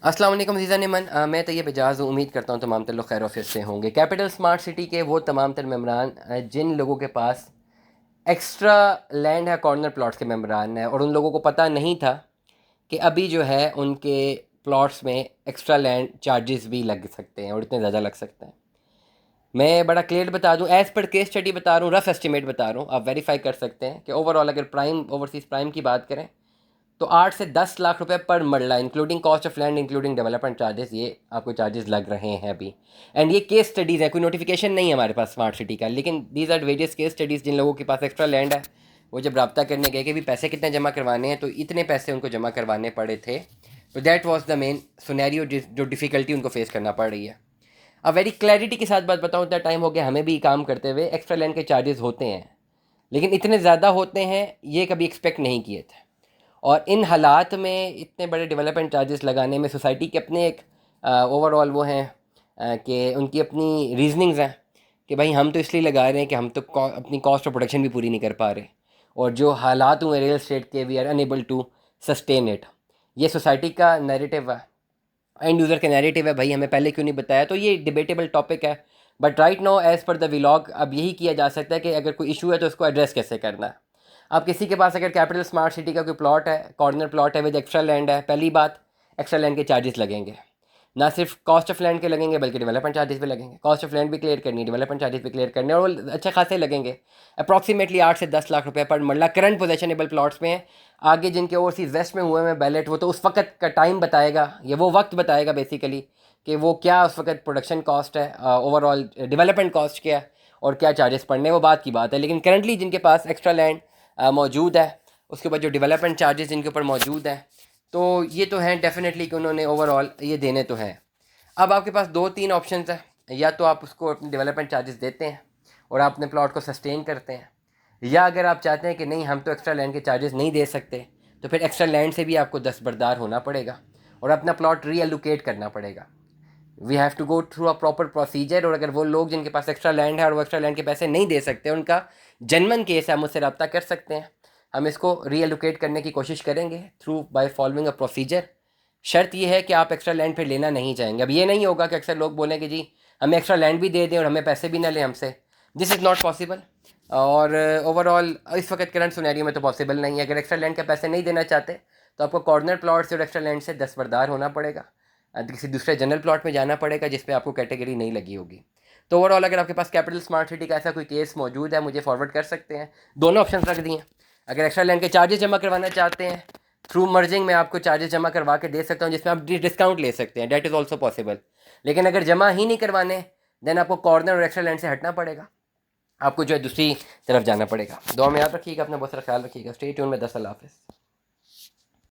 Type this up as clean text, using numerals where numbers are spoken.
अस्सलाम वालेकुम अज़ीज़ान नेमन मैं तैयब एजाज़ हूँ। उम्मीद करता हूँ तमाम तर लोग खैर ऑफिस से होंगे। कैपिटल स्मार्ट सिटी के वो तमाम तर मेम्बरान जिन लोगों के पास एक्स्ट्रा लैंड है, कॉर्नर प्लॉट्स के मेम्बरान है, और उन लोगों को पता नहीं था कि अभी जो है उनके प्लॉट्स में एक्स्ट्रा लैंड चार्जेस भी लग सकते हैं और इतने ज़्यादा लग सकते हैं। मैं बड़ा क्लियर बता दूँ, एज़ पर केस स्टडी बता रहा हूँ, रफ़ एस्टिमेट बता रहा हूँ, आप वेरीफाई कर सकते हैं कि ओवरऑल अगर प्राइम ओवरसीज़ प्राइम की बात करें तो 8 से 10 लाख रुपए पर मरला, including cost of land, including development charges, ये आपको चार्जेस लग रहे हैं अभी। एंड ये केस स्टडीज़ है, कोई नोटिफिकेशन नहीं है हमारे पास स्मार्ट सिटी का, लेकिन these are various case studies. जिन लोगों के पास एक्स्ट्रा लैंड है वो जब रब्ता करने गए कि भी पैसे कितने जमा करवाने हैं, तो इतने पैसे उनको जमा करवाने पड़े थे। तो दैट वॉज द मेन सुनैरियो जो डिफ़िकल्टी उनको फेस करना पड़ रही है। अब वेरी क्लैरिटी के साथ बात बताऊँ, इतना टाइम हो गया हमें भी काम करते हुए, एक्स्ट्रा लैंड के चार्जेस होते हैं, लेकिन इतने ज़्यादा होते हैं ये कभी एक्सपेक्ट नहीं किए थे। और इन हालात में इतने बड़े डेवलपमेंट चार्जेस लगाने में सोसाइटी के अपने एक ओवरऑल वो हैं कि उनकी अपनी रीजनिंग्स हैं कि भाई हम तो इसलिए लगा रहे हैं कि हम तो अपनी कॉस्ट ऑफ प्रोडक्शन भी पूरी नहीं कर पा रहे, और जो हालात हुए रियल स्टेट के, we are unable to sustain it. ये सोसाइटी का नैरेटिव है, एंड यूज़र का नैरेटिव है, भाई हमें पहले क्यों नहीं बताया। तो ये डिबेटेबल टॉपिक है, but right now as per the vlog अब यही किया जा सकता है कि अगर कोई इशू है तो उसको एड्रेस कैसे करना है। अब किसी के पास अगर कैपिटल स्मार्ट सिटी का कोई प्लॉट है, कॉर्नर प्लॉट है विद एक्स्ट्रा लैंड है, पहली बात, एक्स्ट्रा लैंड के चार्जेस लगेंगे। ना सिर्फ कॉस्ट ऑफ लैंड के लगेंगे बल्कि डेवलपमेंट चार्जेस भी लगेंगे। कॉस्ट ऑफ लैंड भी क्लियर करनी है, डेवलपमेंट चार्जेस भी क्लियर करने, और वो अच्छे खासे लगेंगे। अप्रॉक्सीमेटली 8 से 10 लाख रुपए पर मरला करंट पोजेशनेबल प्लॉट्स में है। आगे जिनके ओवरसीज वेस्ट में हुए हैं बैलेट, वो तो उस वक्त का टाइम बताएगा, ये वो वक्त बताएगा बेसिकली कि वो क्या उस वक्त प्रोडक्शन कॉस्ट है, ओवरऑल डेवलपमेंट कॉस्ट क्या है और क्या चार्जेस पड़ने, वो बात की बात है। लेकिन करंटली जिनके पास एक्स्ट्रा लैंड मौजूद है, उसके बाद जो डेवलपमेंट चार्जेस जिनके ऊपर मौजूद हैं, तो ये तो हैं डेफिनेटली कि उन्होंने ओवरऑल ये देने तो हैं। अब आपके पास दो तीन ऑप्शंस हैं, या तो आप उसको अपने डेवलपमेंट चार्जेस देते हैं और आप अपने प्लॉट को सस्टेन करते हैं, या अगर आप चाहते हैं कि नहीं हम तो एक्स्ट्रा लैंड के चार्जेस नहीं दे सकते, तो फिर एक्स्ट्रा लैंड से भी आपको दस्तबरदार होना पड़ेगा और अपना प्लॉट रीएलोकेट करना पड़ेगा। We have to go through a proper procedure. और अगर वो लोग जिनके पास एक्स्ट्रा लैंड है और वो एक्स्ट्रा लैंड के पैसे नहीं दे सकते, उनका जनमन केस है, मुझसे रब्ता कर सकते हैं, हम इसको रीएलोकेट करने की कोशिश करेंगे through by following a procedure. शर्त यह है कि आप एक्स्ट्रा लैंड फिर लेना नहीं चाहेंगे। अब ये नहीं होगा कि अक्सर लोग बोलें कि जी हमें एक्स्ट्रा लैंड भी दे दें और हमें पैसे भी ना लें हमसे। This is not possible. और ओवरऑल इस वक्त करंट सिनेरियो में तो पॉसिबल नहीं है। अगर एक्स्ट्रा लैंड के पैसे नहीं देना चाहते तो आपको कॉर्नर प्लॉट से और एक्स्ट्रा लैंड से दस्तबरदार होना पड़ेगा, किसी दूसरे जनरल प्लॉट में जाना पड़ेगा जिस पे आपको कैटेगरी नहीं लगी होगी। तो ओवरऑल अगर आपके पास कैपिटल स्मार्ट सिटी का ऐसा कोई केस मौजूद है, मुझे फॉरवर्ड कर सकते हैं। दोनों ऑप्शन रख दिए। अगर एक्स्ट्रा लैंड के चार्जेस जमा करवाना चाहते हैं, थ्रू मर्जिंग में आपको चार्जेस जमा करवा के दे सकता हूँ जिसमें आप डिस्काउंट ले सकते हैं, डैट इज़ ऑल्सो पॉसिबल। लेकिन अगर जमा ही नहीं करवाने, देन आपको कॉर्नर और एक्स्ट्रा लैंड से हटना पड़ेगा, आपको जो है दूसरी तरफ जाना पड़ेगा। दुआ में याद रखिएगा, अपना बहुत सारा ख्याल रखिएगा। स्टे ट्यून में 10 अल्लाह हाफ़िज़।